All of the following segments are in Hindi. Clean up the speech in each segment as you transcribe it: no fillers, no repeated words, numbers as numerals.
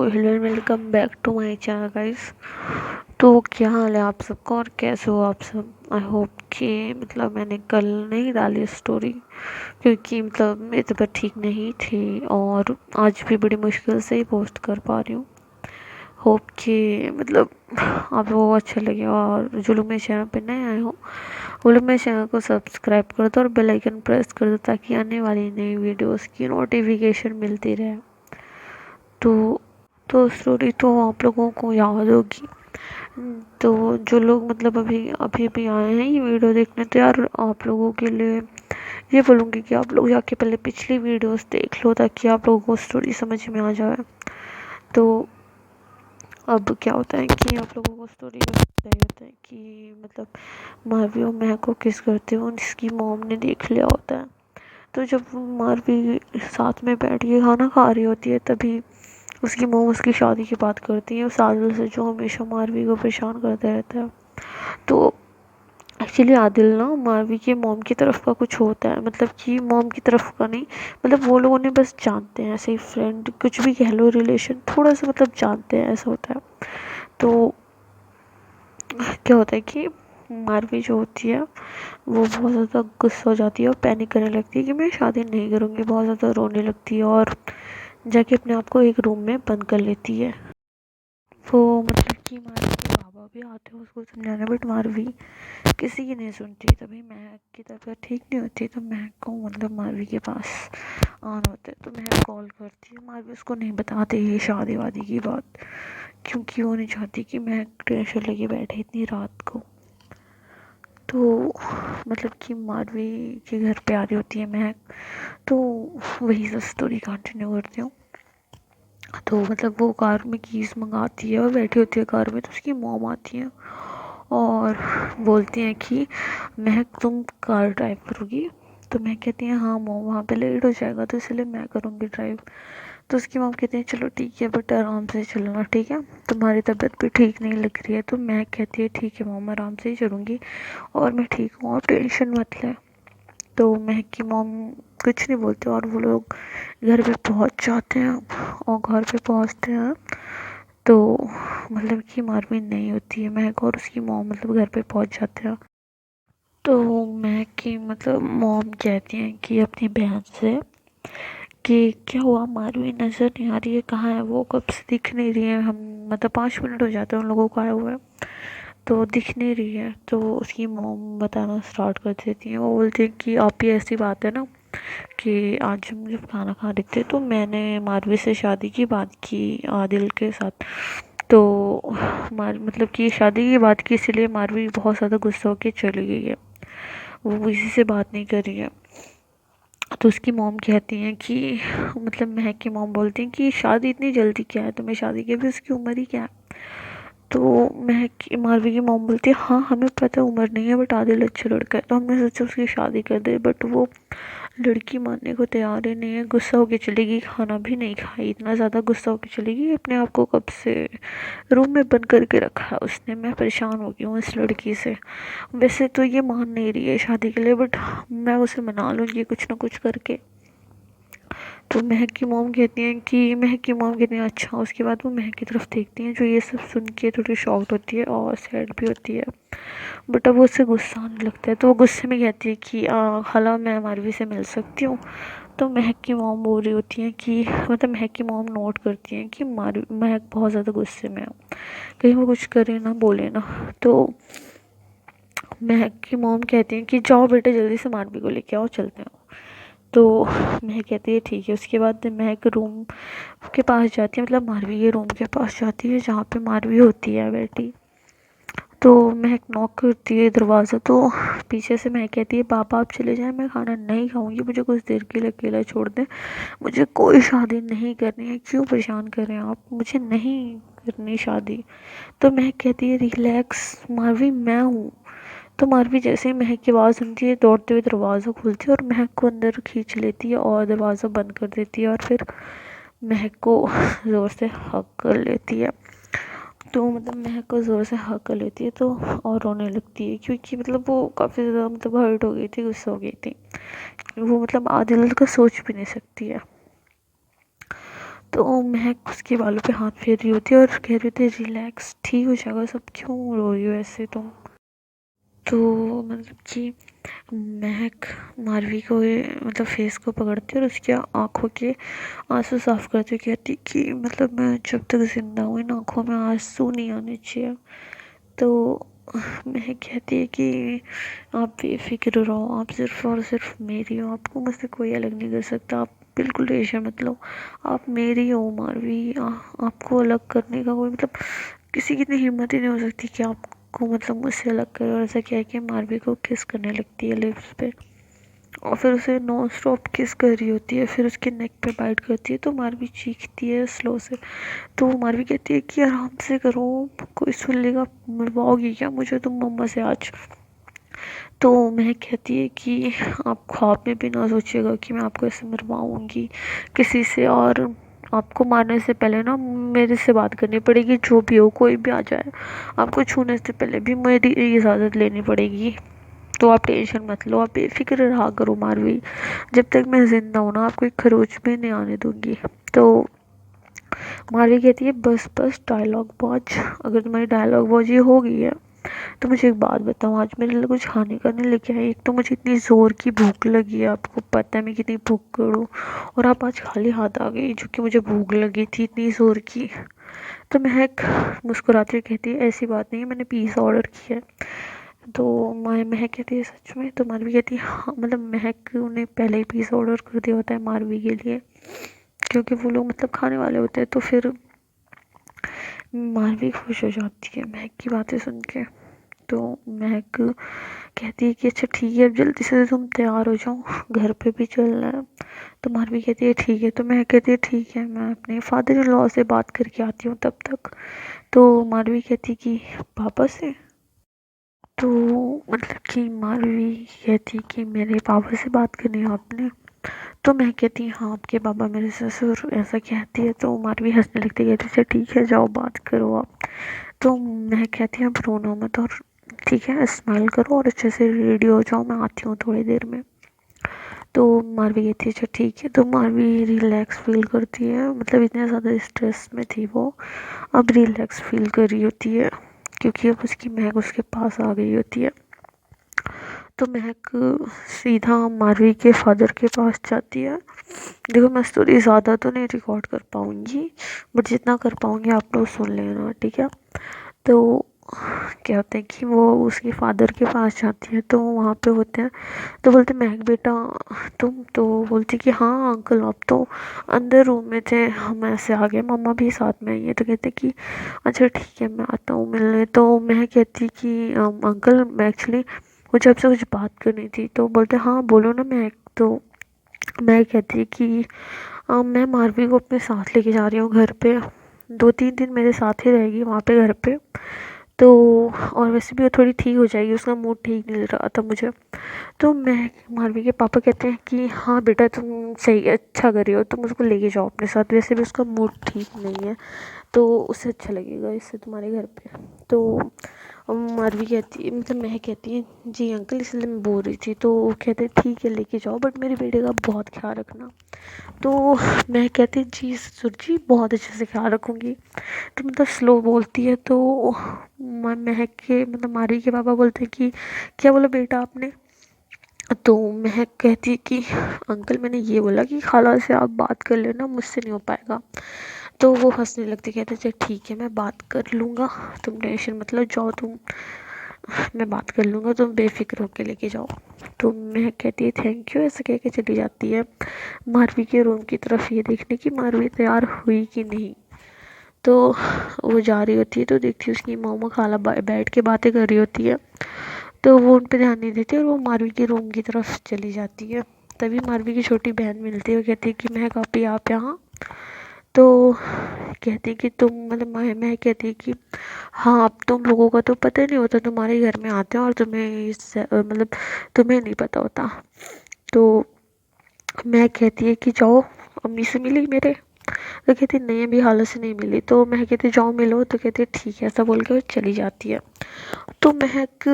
Hello and welcome back to my channel guys. तो क्या हाल है आप सबका और कैसे हो आप सब। आई होप कि मैंने कल नहीं डाली स्टोरी क्योंकि मेरी तबीयत ठीक नहीं थी और आज भी बड़ी मुश्किल से ही पोस्ट कर पा रही हूँ। होप कि आप लोगों को अच्छा लगे और जो लोग मेरे चैनल पे नए आए हो वो लोग मेरे चैनल को सब्सक्राइब कर दो और बेल आइकन प्रेस कर दो ताकि आने वाली नई वीडियोस की नोटिफिकेशन मिलती रहे। तो स्टोरी तो आप लोगों को याद होगी। तो जो लोग अभी अभी भी आए हैं ये वीडियो देखने, तो यार आप लोगों के लिए ये बोलूँगी कि आप लोग जाके पहले पिछली वीडियोस देख लो ताकि आप लोगों को स्टोरी समझ में आ जाए। तो अब क्या होता है कि आप लोगों को स्टोरी में बताया होता है कि मारवी और महक को किस करते हो उसकी मॉम ने देख लिया होता है। तो जब मारवी साथ में बैठ के खाना खा रही होती है तभी उसकी मॉम उसकी शादी की बात करती है उस आदिल से जो हमेशा मारवी को परेशान करता रहता है। तो एक्चुअली आदिल ना मारवी के मॉम की तरफ का कुछ होता है, कि मॉम की तरफ का नहीं, वो लोग उन्हें बस जानते हैं ऐसे ही, फ्रेंड कुछ भी कह लो, रिलेशन थोड़ा सा जानते हैं, ऐसा होता है। तो क्या होता है कि मारवी जो होती है वो बहुत ज़्यादा गुस्सा हो जाती है और पैनिक करने लगती है कि मैं शादी नहीं करूँगी, बहुत ज़्यादा रोने लगती है और जाके अपने आप को एक रूम में बंद कर लेती है। वो कि मारवी के बाबा भी आते हैं उसको समझाने, बट मारवी किसी की नहीं सुनती। तभी महक की तबीयत ठीक नहीं होती तो महक को मारवी के पास आना होता है। तो महक कॉल करती है, मारवी उसको नहीं बताते ये शादी वादी की बात क्योंकि वो नहीं चाहती कि महक टेंशन लेके बैठे इतनी रात को। तो कि मारवी के घर पे आ रही होती है महक। तो वही सब स्टोरी कंटिन्यू करती हूँ। तो वो कार में कीज़ मंगाती है और बैठी होती है कार में, तो उसकी मॉम आती है और बोलती हैं कि महक तुम कार ड्राइव करोगी। तो महक कहती है हाँ मॉम वहाँ पे लेट हो जाएगा तो इसलिए मैं करूँगी ड्राइव। तो उसकी मॉम कहती है चलो ठीक है बट आराम से चलना, ठीक है, तुम्हारी तबीयत भी ठीक नहीं लग रही है। तो महक कहती है ठीक है मॉम आराम से ही चलूँगी और मैं ठीक हूँ और टेंशन मत ले। तो महक की मॉम कुछ नहीं बोलते और वो लोग घर पे पहुंच जाते हैं और घर पे पहुंचते हैं तो कि मारवी नहीं होती है, महक और उसकी मॉम घर पे पहुंच जाते हैं। तो महक की मॉम कहती हैं कि अपनी बहन से कि क्या हुआ, मारवी नज़र नहीं आ रही है, कहाँ है वो, कब से दिख नहीं रही है, हम 5 मिनट हो जाते हैं उन लोगों को आए हुए तो दिख नहीं रही है। तो उसकी मॉम बताना स्टार्ट कर देती हैं, वो बोलती हैं कि आप ही ऐसी बात है ना कि आज हम जब खाना खा रहे थे तो मैंने मारवी से शादी की बात की आदिल के साथ। तो कि शादी की बात की इसलिए मारवी बहुत ज़्यादा गुस्सा होकर चली गई है, वो किसी से बात नहीं कर रही है। तो उसकी मॉम कहती हैं कि महक की मॉम बोलती हैं कि शादी इतनी जल्दी क्या है, तुम्हें शादी की भी उसकी उम्र ही क्या है। तो मारवी की मॉम बोलती है हाँ हमें पता है उम्र नहीं है बट आदिल अच्छा लड़का है तो हमने सोचा उसकी शादी कर दे, बट वो लड़की मानने को तैयार ही नहीं है, गुस्सा होके चलेगी, खाना भी नहीं खाई, इतना ज़्यादा गुस्सा होके चलेगी, अपने आप को कब से रूम में बंद करके रखा है उसने। मैं परेशान हो गई हूँ इस लड़की से, वैसे तो ये मान नहीं रही है शादी के लिए बट मैं उसे मना लूँगी कुछ ना कुछ करके। तो महक की मॉम कहती हैं अच्छा। उसके बाद वो महक की तरफ देखती हैं जो ये सब सुन के थोड़ी शॉक्ड होती है और सैड भी होती है, बट अब उससे गुस्सा आने लगता है। तो वो गुस्से में कहती है कि खाला मैं मारवी से मिल सकती हूँ। तो महक की मॉम बोल रही होती है कि महक की मॉम नोट करती हैं कि महक बहुत ज़्यादा गुस्से में है, कहीं वो कुछ करे ना बोले ना। तो महक की मॉम कहती हैं कि जाओ बेटे जल्दी से मारवी को लेके आओ, चलते हैं। तो महक कहती है ठीक है। उसके बाद महक रूम के पास जाती है, मारवी के रूम के पास जाती है जहाँ पे मारवी होती है बैठी। तो महक नॉक करती है दरवाज़ा, तो पीछे से महक कहती है पापा आप चले जाएं, मैं खाना नहीं खाऊंगी, मुझे कुछ देर के लिए अकेला छोड़ दें, मुझे कोई शादी नहीं करनी है, क्यों परेशान कर रहे हैं आप, मुझे नहीं करनी शादी। तो महक कहती है रिलैक्स मारवी मैं हूँ। तो मारवी जैसे ही महक की आवाज़ सुनती है दौड़ते हुए दरवाज़ा खोलती है और महक को अंदर खींच लेती है और दरवाज़ा बंद कर देती है और फिर महक को ज़ोर से हक कर लेती है। तो महक को ज़ोर से हक कर लेती है तो और रोने लगती है क्योंकि वो काफ़ी ज़्यादा हर्ट हो गई थी, गुस्सा हो गई थी, वो आदिल का सोच भी नहीं सकती है। तो महक उसके बालों पे हाथ फेर रही होती है और कह रही होती है रिलैक्स, ठीक हो जाएगा सब, क्यों रो रही हो ऐसे तुम। तो मतलब कि महक मारवी को मतलब फेस को पकड़ती है और उसकी आंखों के आंसू साफ करती हुए कहती कि मतलब मैं जब तक जिंदा हूँ इन आंखों में आंसू नहीं आने चाहिए। तो महक कहती है कि आप बेफिक्र रहो, आप सिर्फ और सिर्फ मेरी हो, आपको मुझसे कोई अलग नहीं कर सकता, आप बिल्कुल टेंशन मत लो, आप मेरी हो मारवी। आपको अलग करने का कोई मतलब किसी की इतनी हिम्मत ही नहीं हो सकती कि आपको मतलब मुझसे अलग करे। और ऐसा क्या है कि मारवी को किस करने लगती है लिप्स पे और फिर उसे नॉन स्टॉप किस कर रही होती है, फिर उसके नेक पे बाइट करती है तो मारवी चीखती है स्लो से। तो मारवी कहती है कि आराम से करो, कोई सुन लेगा, मरवाओगी क्या मुझे तुम मम्मा से आज। तो महक कहती है कि आप ख्वाब में भी ना सोचिएगा कि मैं आपको ऐसे मरवाऊंगी किसी से, और आपको मारने से पहले ना मेरे से बात करनी पड़ेगी, जो भी हो कोई भी आ जाए, आपको छूने से पहले भी मेरी इजाज़त लेनी पड़ेगी। तो आप टेंशन मत लो, आप बेफिक्र रहा करो मारवी, जब तक मैं जिंदा हूँ ना आपको एक खरोच भी नहीं आने दूंगी। तो मारवी कहती है बस बस डायलॉग बाज, अगर तुम्हारी डायलॉग बाजी हो गई है तो मुझे एक बात बताओ, आज मेरे लिए कुछ खाने का नहीं लेके आई? एक तो मुझे इतनी ज़ोर की भूख लगी है, आपको पता है मैं कितनी भूख हूँ, और आप आज खाली हाथ आ गई जो कि मुझे भूख लगी थी इतनी ज़ोर की। तो महक मुस्कुराती हुई कहती है ऐसी बात नहीं है, मैंने पिज़्ज़ा ऑर्डर किया है। तो महक कहती है सच में? तो मारवी कहती है हाँ, मतलब महक ने पहले ही पिज़्ज़ा ऑर्डर कर दिया होता है मारवी के लिए, क्योंकि वो लोग मतलब खाने वाले होते हैं। तो फिर मारवी खुश हो जाती है महक की बातें सुन के। तो महक कहती है कि अच्छा ठीक है अब जल्दी से तुम तैयार हो जाओ, घर पे भी चलना है। तो मारवी कहती है ठीक है। तो महक कहती है ठीक है, मैं अपने फादर इन लॉ से बात करके आती हूँ तब तक। तो मारवी कहती है कि पापा से? तो मतलब कि मारवी कहती कि मेरे पापा से बात करनी है आपने? तो मैं कहती हाँ आपके पापा मेरे ससुर, ऐसा कहती है। तो मारवी हंसने लगती कहती अच्छा ठीक है जाओ बात करो आप। तो मैं कहती हूँ अब रोना मत, और ठीक है स्माइल करो और अच्छे से रेडी हो जाओ, मैं आती हूँ थोड़ी देर में। तो मारवी कहती है अच्छा ठीक है। तो मारवी रिलैक्स फील करती है, मतलब इतने ज़्यादा स्ट्रेस में थी वो, अब रिलैक्स फील कर रही होती है क्योंकि अब उसकी महक उसके पास आ गई होती है। तो महक सीधा मारवी के फादर के पास जाती है। देखो मैं स्टोरी ज़्यादा तो नहीं रिकॉर्ड कर पाऊँगी, बट जितना कर पाऊँगी आप लोग सुन लेना, ठीक है। तो क्या होता है कि वो उसके फादर के पास जाती है, तो वहाँ पे होते हैं। तो बोलते महक बेटा तुम? तो बोलती कि हाँ अंकल आप तो अंदर रूम में थे, हम ऐसे आ गए, मम्मा भी साथ में आई है। तो कहते कि अच्छा ठीक है मैं आता हूँ मिलने। तो मैं कहती कि अंकल मैं एक्चुअली मुझे आपसे कुछ बात करनी थी। तो बोलते हाँ बोलो ना महक। तो मैं कहती कि मैं मारवी को अपने साथ लेके जा रही हूँ घर पे, 2-3 दिन मेरे साथ ही रहेगी वहाँ पे घर पे। तो और वैसे भी वो थोड़ी ठीक हो जाएगी, उसका मूड ठीक नहीं लग रहा था मुझे। तो मैं मारवी के पापा कहते हैं कि हाँ बेटा तुम सही अच्छा कर रही हो, तुम उसको लेके जाओ अपने साथ, वैसे भी उसका मूड ठीक नहीं है तो उसे अच्छा लगेगा इससे तुम्हारे घर पे। तो मारवी कहती है मतलब मैं कहती है जी अंकल इसलिए मैं बोल रही थी। तो वो कहते ठीक है लेके जाओ बट मेरे बेटे का बहुत ख्याल रखना। तो मैं कहती जी ससुर जी बहुत अच्छे से ख्याल रखूँगी। तो मतलब स्लो बोलती है। तो महक के मतलब मारवी के पापा बोलते हैं कि क्या बोला बेटा आपने? तो महक कहती है कि अंकल मैंने ये बोला कि खाला से आप बात कर लेना, मुझसे नहीं हो पाएगा। तो वो हंसने लगते कहते चल ठीक है मैं बात कर लूँगा, तुम टेंशन मतलब जाओ तुम, मैं बात कर लूँगा, तुम बेफिक्र होके लेके जाओ। तो महक कहती है थैंक यू ऐसे कह के चली जाती है मारवी के रूम की तरफ ये देखने की मारवी तैयार हुई कि नहीं। तो वो जा रही होती है तो देखती है उसकी मोमो खाला बैठ के बातें कर रही होती है। तो वो उन पे ध्यान नहीं देती और वो मारवी के रूम की तरफ चली जाती है। तभी मारवी की छोटी बहन मिलती है, वो कहती है कि महक आप यहाँ? तो कहती है कि तुम मतलब मैं कहती है कि हाँ अब तुम लोगों का तो पता नहीं होता, तुम्हारे घर में आते हैं और तुम्हें मतलब तुम्हें नहीं पता होता। तो मैं कहती है कि जाओ अम्मी से मिली मेरे? तो कहती नहीं अभी हालत से नहीं मिली। तो मैं कहती जाओ मिलो, तो कहती ठीक है, ऐसा बोल के वो चली जाती है। तो महक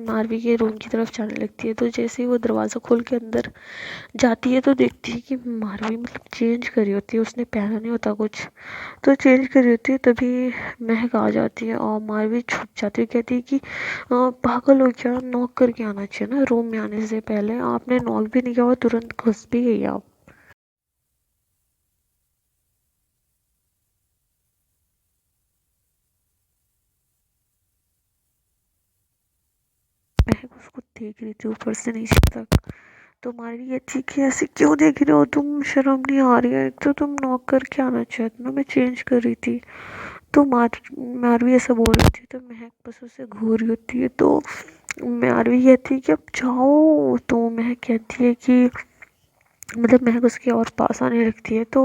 मारवी के रूम की तरफ जाने लगती है। तो जैसे ही वो दरवाज़ा खोल के अंदर जाती है तो देखती है कि मारवी मतलब चेंज करी होती है, उसने पहना नहीं होता कुछ, तो चेंज करी होती है। तभी महक आ जाती है और मारवी छुप जाती है, कहती है कि पागल हो क्या, नॉक करके आना चाहिए ना रूम में आने से पहले, आपने नॉक भी नहीं किया और तुरंत घुस भी गई आप। महक उसको देख रही थी ऊपर से नीचे तक। तो मारवी कहती है कि ऐसे क्यों देख रहे हो तुम, शर्म नहीं आ रही है, एक तो तुम नॉक करके आना चाहिए ना, मैं चेंज कर रही थी। तो मारवी ऐसा बोल रही थी, तो महक बस उसे घूर रही होती है। तो मारवी कहती है कि अब जाओ, तो महक कहती है कि मतलब महक उसके और पास आने लगती है। तो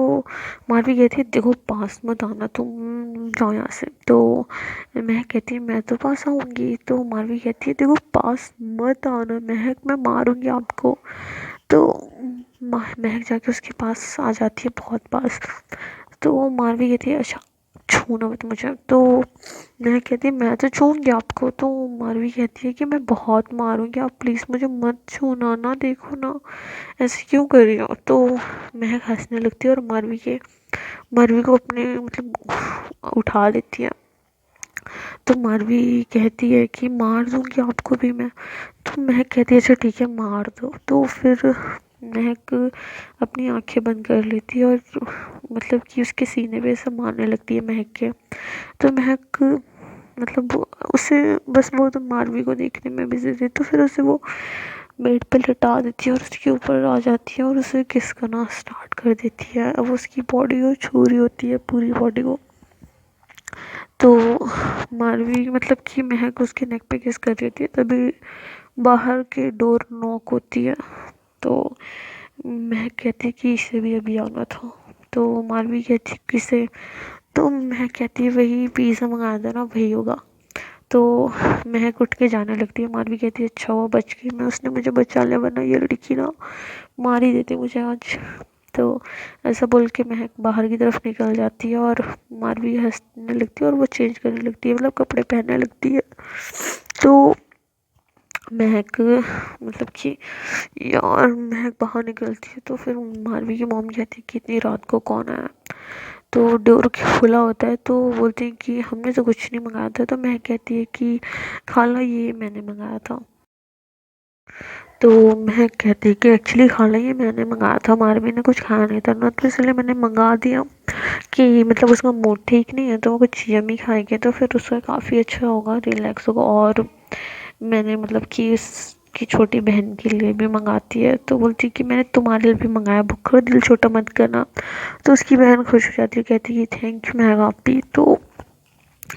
मारवी कहती है देखो पास मत आना, तुम जाओ यहाँ से। तो महक कहती है मैं तो पास आऊँगी। तो मारवी कहती है देखो पास मत आना महक, मैं मारूंगी आपको। तो महक जाके उसके पास आ जाती है, बहुत पास। तो मारवी कहती है अच्छा छूना मत मुझे। तो मैं कहती है मैं तो छूऊंगी आपको। तो मारवी कहती है कि मैं बहुत मारूंगी, आप प्लीज़ मुझे मत छूना ना, देखो ना ऐसे क्यों कर रही हो। तो महक हंसने लगती है और मारवी को अपने मतलब उठा लेती है। तो मारवी कहती है कि मार दूंगी आपको भी मैं। तो महक कहती है अच्छा ठीक है मार दो। तो फिर महक अपनी आंखें बंद कर लेती है और मतलब कि उसके सीने पे ऐसा मारने लगती है महक के। तो महक मतलब उसे बस वो तो मारवी को देखने में बिजी थी, तो फिर उसे वो बेड पे लिटा देती है और उसके ऊपर आ जाती है और उसे किस करना स्टार्ट कर देती है। अब उसकी बॉडी को छू रही होती है, पूरी बॉडी को। तो मारवी मतलब कि महक उसके नेक पे किस कर रही होती है, तभी बाहर के डोर नॉक होती है। तो महक कहती है कि इसे भी अभी आना था। तो मारवी कहती है किसे। तो महक कहती है वही पिज़्ज़ा मंगाया था ना, वही होगा। तो महक उठ के जाने लगती है। मारवी कहती है अच्छा हुआ बच गई मैं, उसने मुझे बचा लिया वरना ये लड़की ना मार ही देती मुझे आज। तो ऐसा बोल के महक बाहर की तरफ निकल जाती है और मारवी हंसने लगती है और वो चेंज करने लगती है, मतलब कपड़े पहनने लगती है। तो महक मतलब कि यार महक बाहर निकलती है। तो फिर मारवी की मॉम कहती है कि इतनी रात को कौन आया। तो डोर खुला होता है। तो बोलते हैं कि हमने तो कुछ नहीं मंगाया था। तो महक कहती है कि खाला ये मैंने मंगाया था। तो महक कहती है कि एक्चुअली खाला ये मैंने मंगाया था, मारवी ने कुछ खाया नहीं था ना, तो इसलिए मैंने मंगा दिया कि मतलब उसका मूड ठीक नहीं है तो वो कुछ यम्मी खाएगी तो फिर उसका काफ़ी अच्छा होगा, रिलैक्स होगा। और मैंने मतलब कि उसकी छोटी बहन के लिए भी मंगाती है। तो बोलती कि मैंने तुम्हारे लिए भी मंगाया, भूखा दिल छोटा मत करना। तो उसकी बहन खुश हो जाती है, कहती है कि थैंक यू महक आपी। तो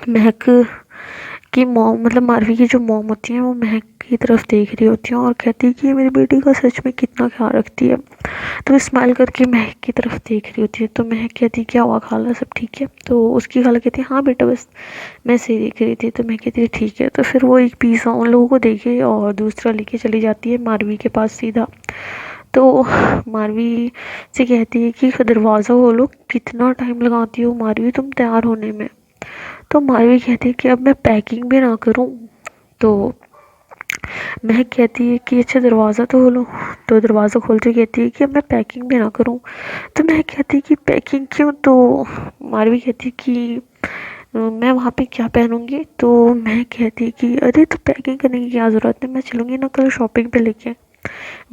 महक की मॉम मतलब मारवी की जो मॉम होती हैं वो महक की तरफ देख रही होती हैं और कहती है कि ये मेरी बेटी का सच में कितना ख्याल रखती है। तो वो स्माइल करके महक की तरफ देख रही होती है। तो महक कहती है क्या हुआ खाला सब ठीक है। तो उसकी खाला कहती है हाँ बेटा बस मैं सही देख रही थी। तो मैं कहती है ठीक है। तो फिर वो एक पिज़्ज़ा उन लोगों को देके और दूसरा लेके चली जाती है मारवी के पास सीधा। तो मारवी से कहती है कि दरवाज़ा खोलो, कितना टाइम लगाती हो मारवी तुम तैयार होने में। तो मारवी कहती है कि अब मैं पैकिंग भी ना करूं। तो महक कहती है कि अच्छा दरवाज़ा तो खोलो। तो दरवाज़ा खोलते कहती है कि अब मैं पैकिंग भी ना करूं। तो महक कहती है कि पैकिंग क्यों। तो मारवी कहती है कि मैं वहाँ पे क्या पहनूंगी। तो महक कहती है कि अरे तो पैकिंग करने की क्या ज़रूरत है, मैं चलूँगी ना कल शॉपिंग पे लेके,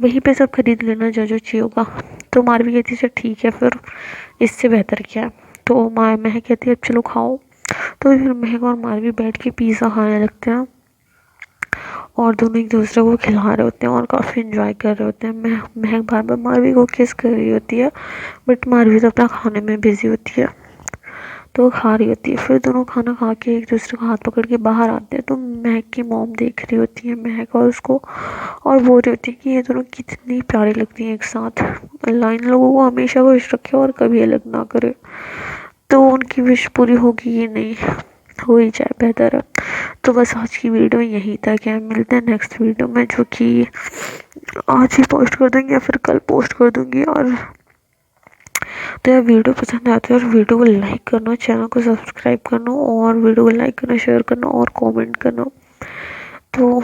वहीं पे सब खरीद लेना जो जो चाहिए होगा। तो मारवी कहती है अच्छा ठीक है फिर, इससे बेहतर क्या है। तो महक कहती है अब चलो खाओ। तो फिर महक और मारवी बैठ के पिज़्ज़ा खाने लगते हैं और दोनों एक दूसरे को खिला रहे होते हैं और काफ़ी इंजॉय कर रहे होते हैं। महक बार बार मारवी को किस कर रही होती है, बट मारवी तो अपना खाने में बिजी होती है। तो वो खा रही होती है। फिर दोनों खाना खा के एक दूसरे को हाथ पकड़ के बाहर आते हैं। तो महक की मॉम देख रही होती है महक और उसको और बोल रही होती है कि ये दोनों कितनी प्यारी लगती हैं एक साथ, अल्लाह इन लोगों को हमेशा खुश रखे और कभी अलग ना करे। तो उनकी विश पूरी होगी ये नहीं हो ही जाए बेहतर है। तो बस आज की वीडियो यहीं तक है, मिलते हैं नेक्स्ट वीडियो में जो कि आज ही पोस्ट कर दूँगी या फिर कल पोस्ट कर दूँगी। और तो यार वीडियो पसंद आती है और वीडियो को लाइक करना, चैनल को सब्सक्राइब करना और वीडियो को लाइक करना, शेयर करना और कमेंट करना। तो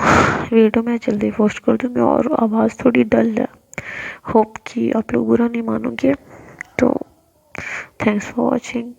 वीडियो मैं जल्दी पोस्ट कर दूँगी और आवाज़ थोड़ी डल है, होप कि आप लोग बुरा नहीं मानोगे। तो थैंक्स फॉर वॉचिंग।